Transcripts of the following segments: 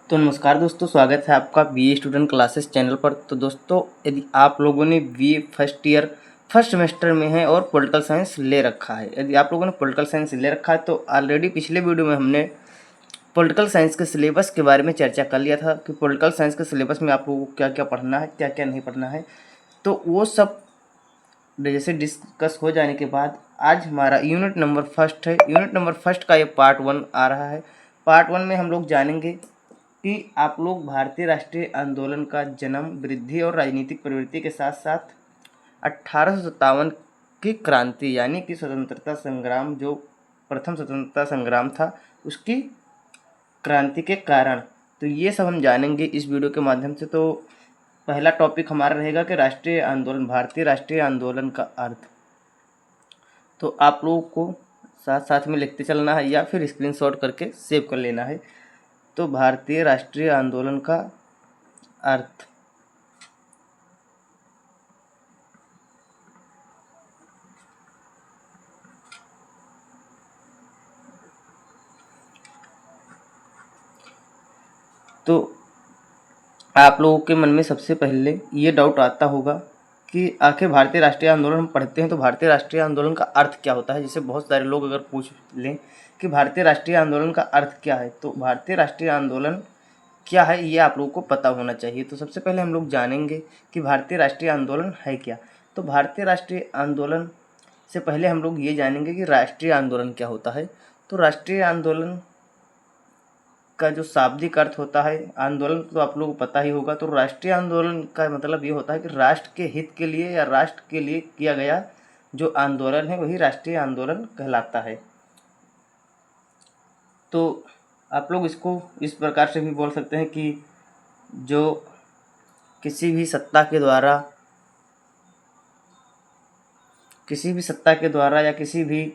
तो नमस्कार दोस्तों, स्वागत है आपका बीए स्टूडेंट क्लासेस चैनल पर। तो दोस्तों, यदि आप लोगों ने BA first year first semester में है और पॉलिटिकल साइंस ले रखा है, यदि आप लोगों ने पॉलिटिकल साइंस ले रखा है तो ऑलरेडी पिछले वीडियो में हमने पॉलिटिकल साइंस के सिलेबस के बारे में चर्चा कर लिया था कि पॉलिटिकल साइंस के सिलेबस में आप लोगों को क्या क्या पढ़ना है, क्या क्या नहीं पढ़ना है। तो वो सब जैसे डिस्कस हो जाने के बाद आज हमारा यूनिट नंबर फर्स्ट है। यूनिट नंबर फर्स्ट का ये पार्ट 1 आ रहा है। पार्ट 1 में हम लोग जानेंगे कि आप लोग भारतीय राष्ट्रीय आंदोलन का जन्म, वृद्धि और राजनीतिक प्रवृत्ति के साथ साथ 1857 की क्रांति यानी कि स्वतंत्रता संग्राम, जो प्रथम स्वतंत्रता संग्राम था, उसकी क्रांति के कारण, तो ये सब हम जानेंगे इस वीडियो के माध्यम से। तो पहला टॉपिक हमारा रहेगा कि राष्ट्रीय आंदोलन, भारतीय राष्ट्रीय आंदोलन का अर्थ। तो आप लोगों को साथ साथ में लिखते चलना है या फिर स्क्रीनशॉट करके सेव कर लेना है। तो भारतीय राष्ट्रीय आंदोलन का अर्थ। तो आप लोगों के मन में सबसे पहले ये डाउट आता होगा कि आखिर भारतीय राष्ट्रीय आंदोलन हम पढ़ते हैं तो भारतीय राष्ट्रीय आंदोलन का अर्थ क्या होता है। जैसे बहुत सारे लोग अगर पूछ लें कि भारतीय राष्ट्रीय आंदोलन का अर्थ क्या है, तो भारतीय राष्ट्रीय आंदोलन क्या है ये आप लोगों को पता होना चाहिए। तो सबसे पहले हम लोग जानेंगे कि भारतीय राष्ट्रीय आंदोलन है क्या। तो भारतीय राष्ट्रीय आंदोलन से पहले हम लोग ये जानेंगे कि राष्ट्रीय आंदोलन क्या होता है। तो राष्ट्रीय आंदोलन का जो शाब्दिक अर्थ होता है, आंदोलन तो आप लोगों को पता ही होगा। तो राष्ट्रीय आंदोलन का मतलब ये होता है कि राष्ट्र के हित के लिए या राष्ट्र के लिए किया गया जो आंदोलन है वही राष्ट्रीय आंदोलन कहलाता है। तो आप लोग इसको इस प्रकार से भी बोल सकते हैं कि जो किसी भी सत्ता के द्वारा या किसी भी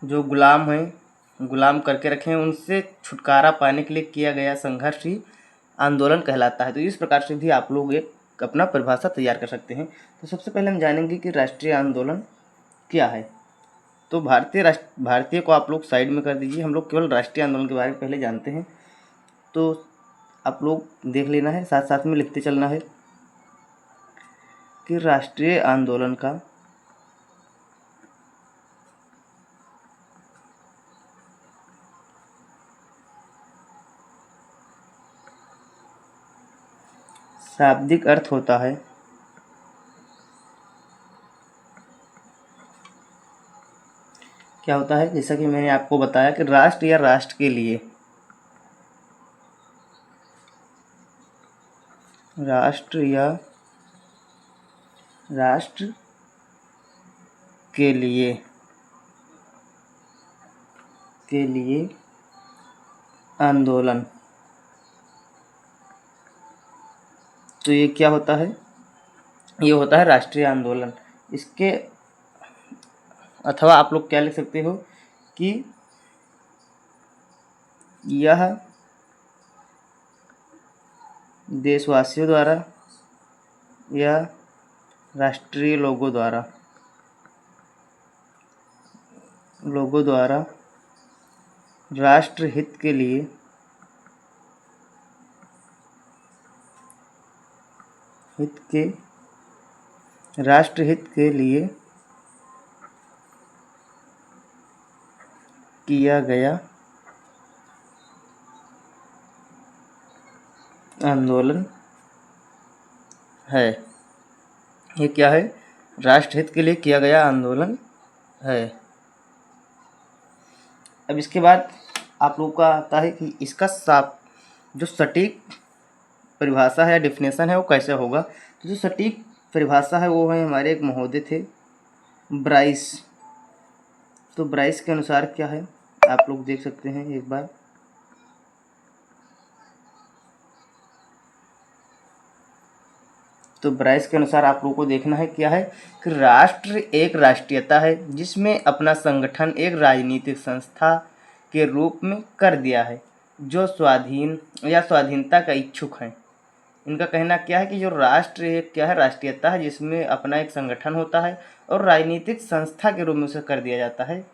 जो गुलाम हैं, गुलाम करके रखे हैं, उनसे छुटकारा पाने के लिए किया गया संघर्ष ही आंदोलन कहलाता है। तो इस प्रकार से भी आप लोग एक अपना परिभाषा तैयार कर सकते हैं। तो सबसे पहले हम जानेंगे कि राष्ट्रीय आंदोलन क्या है। तो भारतीय को आप लोग साइड में कर दीजिए, हम लोग केवल राष्ट्रीय आंदोलन के बारे में पहले जानते हैं। तो आप लोग देख लेना है, साथ साथ में लिखते चलना है कि राष्ट्रीय आंदोलन का शाब्दिक अर्थ होता है क्या होता है, जैसा कि मैंने आपको बताया कि राष्ट्र या राष्ट्र के लिए, राष्ट्र या राष्ट्र के लिए आंदोलन। तो ये क्या होता है, ये होता है राष्ट्रीय आंदोलन। इसके अथवा आप लोग क्या लिख सकते हो कि यह देशवासियों द्वारा या राष्ट्रीय लोगों द्वारा राष्ट्र हित के लिए राष्ट्र हित के लिए किया गया आंदोलन है। ये क्या है, राष्ट्रहित के लिए किया गया आंदोलन है। अब इसके बाद आप लोगों का आता है कि इसका जो सटीक परिभाषा है, डेफिनेशन है, वो कैसे होगा। तो जो सटीक परिभाषा है वो है हमारे एक महोदय थे, ब्राइस। तो ब्राइस के अनुसार क्या है आप लोग देख सकते हैं एक बार। तो ब्राइस के अनुसार आप लोगों को देखना है क्या है कि राष्ट्र एक राष्ट्रीयता है जिसमें अपना संगठन एक राजनीतिक संस्था के रूप में कर दिया है जो स्वाधीन या स्वाधीनता का इच्छुक है। इनका कहना क्या है कि जो राष्ट्र एक क्या है, राष्ट्रीयता है जिसमें अपना एक संगठन होता है और राजनीतिक संस्था के रूप में उसे कर दिया जाता है,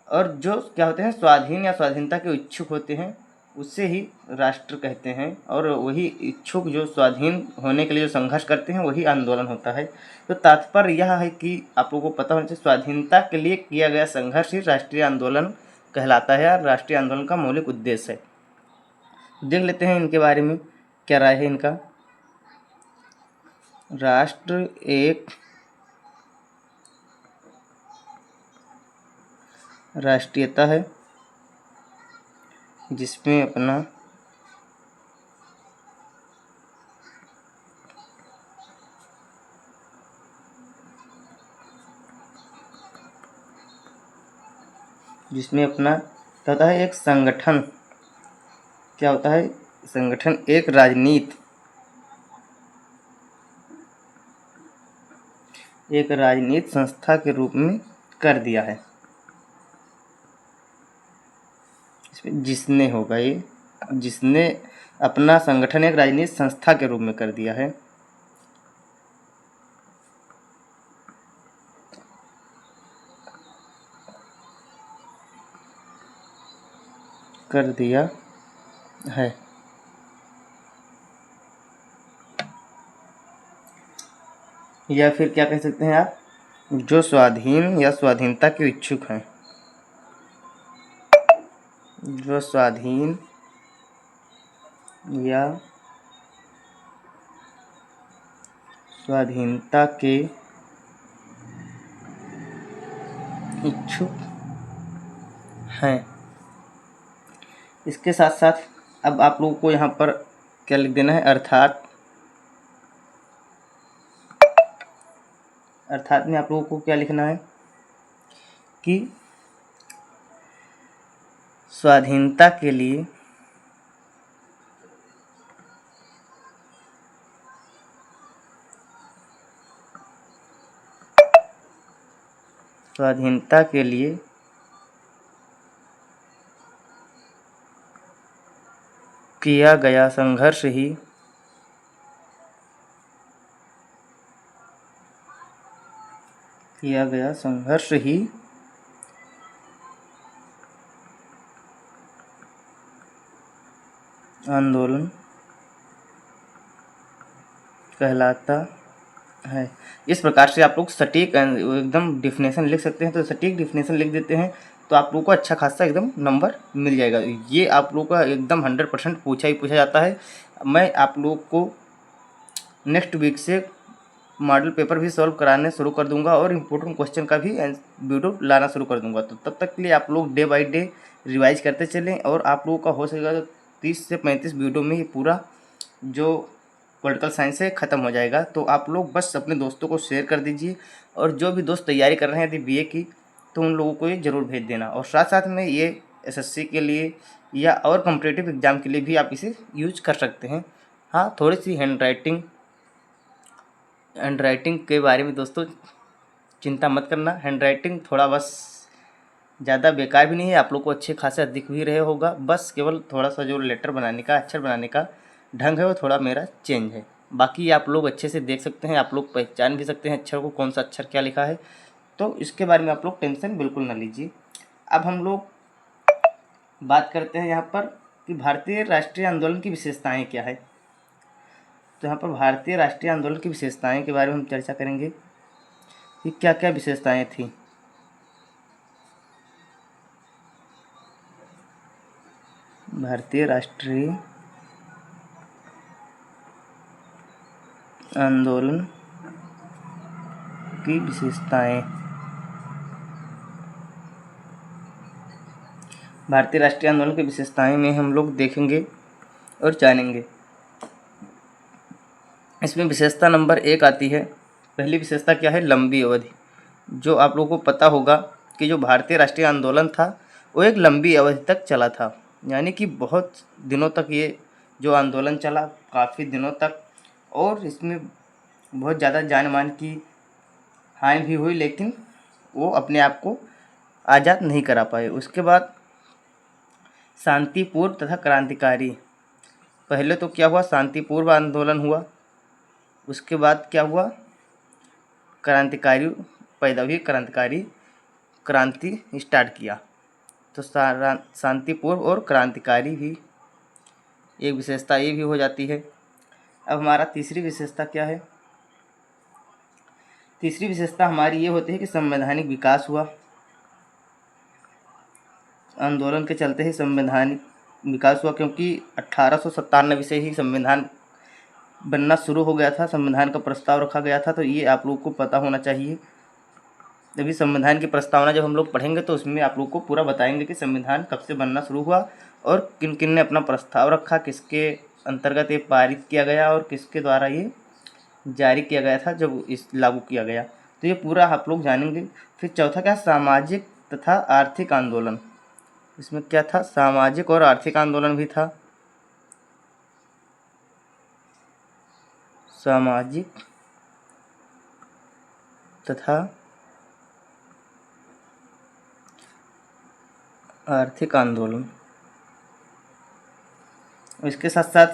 और जो क्या होते हैं, स्वाधीन या स्वाधीनता के इच्छुक होते हैं उससे ही राष्ट्र कहते हैं। और वही इच्छुक जो स्वाधीन होने के लिए जो संघर्ष करते हैं वही आंदोलन होता है। तो तात्पर्य यह है कि आप लोगों को पता होना चाहिए, स्वाधीनता के लिए किया गया संघर्ष ही राष्ट्रीय आंदोलन कहलाता है और राष्ट्रीय आंदोलन का मौलिक उद्देश्य है। देख लेते हैं इनके बारे में क्या राय है इनका। राष्ट्र एक राष्ट्रीयता है जिसमें अपना क्या होता है, एक संगठन, क्या होता है, संगठन एक राजनीति संस्था के रूप में कर दिया है। इसमें जिसने होगा ये, जिसने अपना संगठन एक राजनीतिक संस्था के रूप में कर दिया है। या फिर क्या कह सकते हैं आप, जो स्वाधीन या स्वाधीनता के इच्छुक हैं, जो स्वाधीन या स्वाधीनता के इच्छुक हैं। इसके साथ साथ अब आप लोगों को यहाँ पर क्या लिख देना है, अर्थात में आप लोगों को क्या लिखना है कि स्वाधीनता के लिए किया गया संघर्ष ही आंदोलन कहलाता है। इस प्रकार से आप लोग सटीक एकदम डिफिनेशन लिख सकते हैं। तो सटीक डिफिनेशन लिख देते हैं तो आप लोगों को अच्छा खासा एकदम नंबर मिल जाएगा। ये आप लोगों का एकदम 100% पूछा जाता है। मैं आप लोगों को नेक्स्ट वीक से मॉडल पेपर भी सॉल्व कराने शुरू कर दूंगा और इम्पोर्टेंट क्वेश्चन का भी वीडियो लाना शुरू कर दूंगा। तो तब तक के लिए आप लोग डे बाय डे रिवाइज करते चलें और आप लोगों का हो सकेगा तो 30 से 35 वीडियो में ये पूरा जो पॉलिटिकल साइंस है ख़त्म हो जाएगा। तो आप लोग बस अपने दोस्तों को शेयर कर दीजिए और जो भी दोस्त तैयारी कर रहे हैं यदि बीए की तो उन लोगों को ये ज़रूर भेज देना। और साथ साथ में ये एसएससी के लिए या और कॉम्पिटिटिव एग्ज़ाम के लिए भी आप इसे यूज कर सकते हैं। हाँ, थोड़ी सी हैंड राइटिंग के बारे में दोस्तों चिंता मत करना। हैंड राइटिंग थोड़ा बस ज़्यादा बेकार भी नहीं है, आप लोग को अच्छे खासे दिख भी रहे होगा। बस केवल थोड़ा सा जो लेटर बनाने का, अक्षर बनाने का ढंग है वो थोड़ा मेरा चेंज है। बाकी आप लोग अच्छे से देख सकते हैं, आप लोग पहचान भी सकते हैं अक्षर को, कौन सा अक्षर क्या लिखा है। तो इसके बारे में आप लोग टेंशन बिल्कुल ना लीजिए। अब हम लोग बात करते हैं यहाँ पर कि भारतीय राष्ट्रीय आंदोलन की विशेषताएँ क्या है। तो यहाँ पर भारतीय राष्ट्रीय आंदोलन की विशेषताएँ के बारे में हम चर्चा करेंगे कि क्या क्या विशेषताएँ थी। भारतीय राष्ट्रीय आंदोलन की विशेषताएं। भारतीय राष्ट्रीय आंदोलन की विशेषताएं में हम लोग देखेंगे और जानेंगे। इसमें विशेषता नंबर 1 आती है। पहली विशेषता क्या है, लंबी अवधि। जो आप लोगों को पता होगा कि जो भारतीय राष्ट्रीय आंदोलन था वो एक लंबी अवधि तक चला था, यानी कि बहुत दिनों तक ये जो आंदोलन चला, काफ़ी दिनों तक, और इसमें बहुत ज़्यादा जान मान की हानि भी हुई, लेकिन वो अपने आप को आज़ाद नहीं करा पाए। उसके बाद शांतिपूर्ण तथा क्रांतिकारी। पहले तो क्या हुआ, शांतिपूर्व आंदोलन हुआ, उसके बाद क्या हुआ, क्रांतिकारी पैदा हुई, क्रांति स्टार्ट किया। तो शांतिपूर्व और क्रांतिकारी भी एक विशेषता ये भी हो जाती है। अब हमारा तीसरी विशेषता क्या है? तीसरी विशेषता हमारी ये होती है कि संवैधानिक विकास हुआ। आंदोलन के चलते ही संवैधानिक विकास हुआ, क्योंकि 1897 से ही संविधान बनना शुरू हो गया था, संविधान का प्रस्ताव रखा गया था। तो ये आप लोग को पता होना चाहिए। अभी संविधान की प्रस्तावना जब हम लोग पढ़ेंगे तो उसमें आप लोग को पूरा बताएंगे कि संविधान कब से बनना शुरू हुआ और किन किन ने अपना प्रस्ताव रखा, किसके अंतर्गत ये पारित किया गया और किसके द्वारा ये जारी किया गया था जब इस लागू किया गया। तो ये पूरा आप लोग जानेंगे। फिर चौथा क्या? सामाजिक तथा आर्थिक आंदोलन। इसमें क्या था? सामाजिक और आर्थिक आंदोलन भी था। सामाजिक तथा आर्थिक आंदोलन। इसके साथ साथ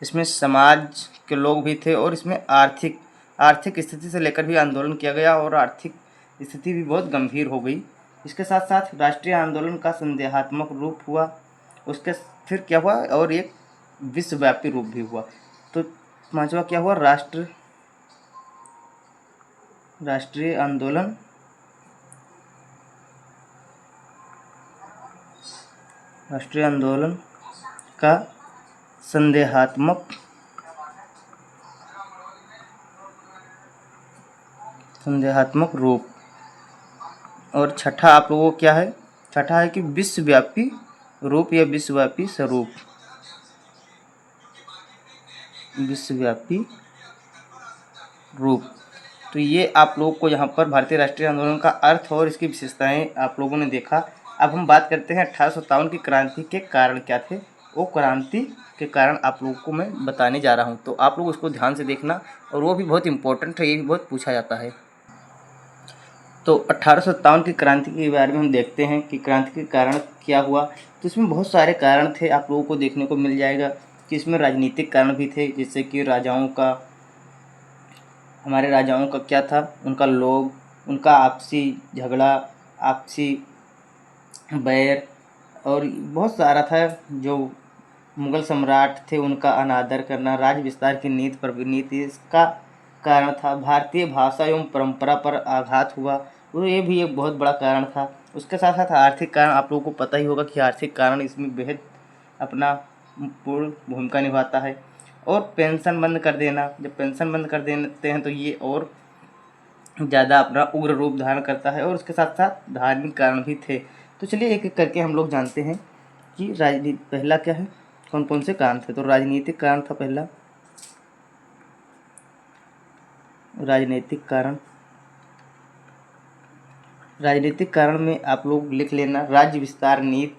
इसमें समाज के लोग भी थे और इसमें आर्थिक स्थिति से लेकर भी आंदोलन किया गया और आर्थिक स्थिति भी बहुत गंभीर हो गई। इसके साथ साथ राष्ट्रीय आंदोलन का संदेहात्मक रूप हुआ। उसके फिर क्या हुआ? और एक विश्वव्यापी रूप भी हुआ। तो पांचवा क्या हुआ? राष्ट्रीय आंदोलन का संदेहात्मक रूप। और छठा आप लोगों को क्या है? छठा है कि विश्वव्यापी रूप या विश्वव्यापी स्वरूप। विश्वव्यापी रूप। तो ये आप लोगों को यहाँ पर भारतीय राष्ट्रीय आंदोलन का अर्थ और इसकी विशेषताएं आप लोगों ने देखा। अब हम बात करते हैं 1857 की क्रांति के कारण क्या थे। वो क्रांति के कारण आप लोगों को मैं बताने जा रहा हूँ, तो आप लोग उसको ध्यान से देखना, और वो भी बहुत इंपॉर्टेंट है, ये भी बहुत पूछा जाता है। तो 1857 की क्रांति के बारे में हम देखते हैं कि क्रांति के कारण क्या हुआ। तो इसमें बहुत सारे कारण थे, आप लोगों को देखने को मिल जाएगा कि इसमें राजनीतिक कारण भी थे, जैसे कि हमारे राजाओं का क्या था? उनका आपसी झगड़ा, आपसी बैर, और बहुत सारा था। जो मुगल सम्राट थे उनका अनादर करना, राज्य विस्तार की नीति इसका कारण था। भारतीय भाषा एवं परंपरा पर आघात हुआ, तो ये भी एक बहुत बड़ा कारण था। उसके साथ साथ आर्थिक कारण, आप लोगों को पता ही होगा कि आर्थिक कारण इसमें बेहद अपना पूर्ण भूमिका निभाता है। और पेंशन बंद कर देना, जब पेंशन बंद कर देते हैं तो ये और ज़्यादा अपना उग्र रूप धारण करता है। और उसके साथ साथ धार्मिक कारण भी थे। तो चलिए एक एक करके हम लोग जानते हैं कि पहला क्या है, कौन कौन से कारण थे। तो राजनीतिक कारण था पहला, राजनीतिक कारण में आप लोग लिख लेना: राज्य विस्तार नीति,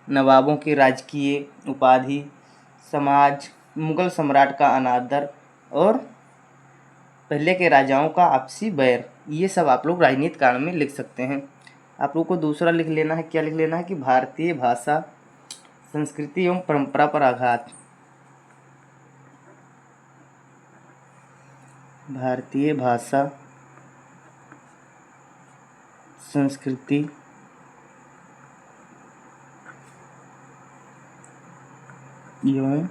नवाबों की राजकीय उपाधि, समाज, मुगल सम्राट का अनादर और पहले के राजाओं का आपसी बैर। ये सब आप लोग राजनीतिक कारण में लिख सकते हैं। आप लोग को दूसरा लिख लेना है, क्या लिख लेना है कि भारतीय भाषा, संस्कृति एवं परंपरा पर आघात। भारतीय भाषा, संस्कृति एवं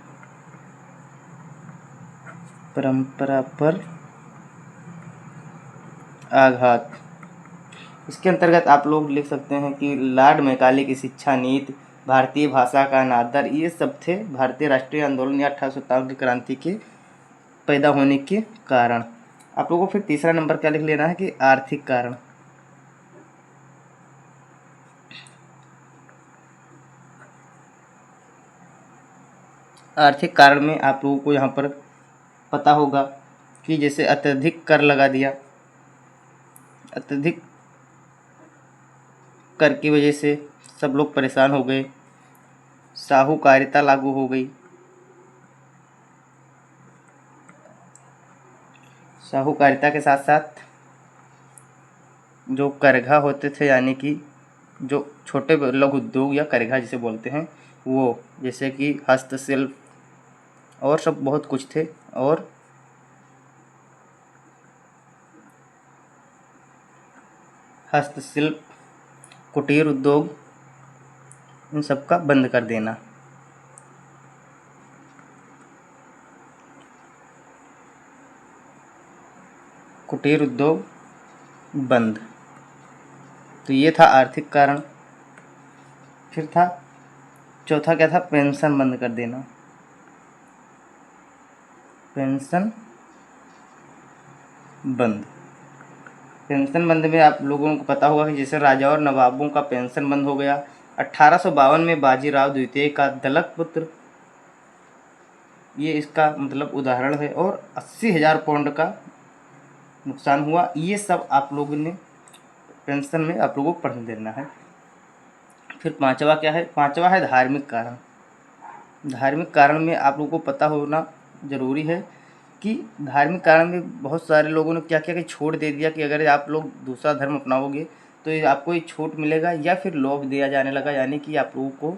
परंपरा पर आघात। इसके अंतर्गत आप लोग लिख सकते हैं कि लॉर्ड मैकाले की शिक्षा नीति, भारतीय भाषा का अनादर, ये सब थे भारतीय राष्ट्रीय आंदोलन या 1857 की क्रांति के पैदा होने के कारण। आप लोगों को फिर तीसरा नंबर क्या लिख लेना है कि आर्थिक कारण। आर्थिक कारण में आप लोगों को यहाँ पर पता होगा कि जैसे अत्यधिक कर लगा दिया, अत्यधिक कर की वजह से सब लोग परेशान हो गए, साहूकारिता लागू हो गई। साहूकारिता के साथ साथ जो करघा होते थे, यानी कि जो छोटे लघु उद्योग या करघा जिसे बोलते हैं, वो जैसे कि हस्तशिल्प और सब बहुत कुछ थे, और हस्तशिल्प, कुटीर उद्योग, इन सब का बंद कर देना। कुटीर उद्योग बंद। तो ये था आर्थिक कारण। फिर था चौथा क्या था, पेंशन बंद कर देना। पेंशन बंद। पेंशन बंद में आप लोगों को पता होगा कि जैसे राजा और नवाबों का पेंशन बंद हो गया। 1852 में बाजीराव द्वितीय का दलक पुत्र, ये इसका मतलब उदाहरण है। और 80,000 पाउंड का नुकसान हुआ। ये सब आप लोगों ने पेंशन में आप लोगों को पढ़ देना है। फिर पांचवा क्या है, पांचवा है धार्मिक कारण। धार्मिक कारण में आप लोगों को पता होना ज़रूरी है कि धार्मिक कारण में बहुत सारे लोगों ने क्या किया कि छूट दे दिया कि अगर आप लोग दूसरा धर्म अपनाओगे तो ये आपको ये छूट मिलेगा, या फिर लोभ दिया जाने लगा, यानी कि आप लोगों को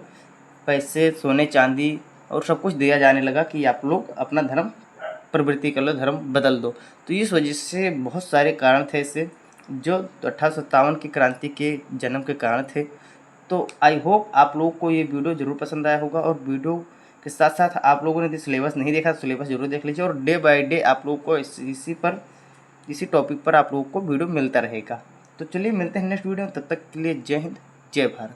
पैसे, सोने चांदी और सब कुछ दिया जाने लगा कि आप लोग अपना धर्म प्रवृत्ति कर लो, धर्म बदल दो। तो इस वजह से बहुत सारे कारण थे इससे, जो 1857 की क्रांति के जन्म के कारण थे। तो आई होप आप लोगों को ये वीडियो ज़रूर पसंद आया होगा, और वीडियो के साथ साथ आप लोगों ने यदि सिलेबस नहीं देखा तो सिलेबस जरूर देख लीजिए, और डे बाय डे आप लोगों को इसी टॉपिक पर आप लोगों को वीडियो मिलता रहेगा। तो चलिए मिलते हैं नेक्स्ट वीडियो में, तब तक के लिए जय हिंद जय भारत।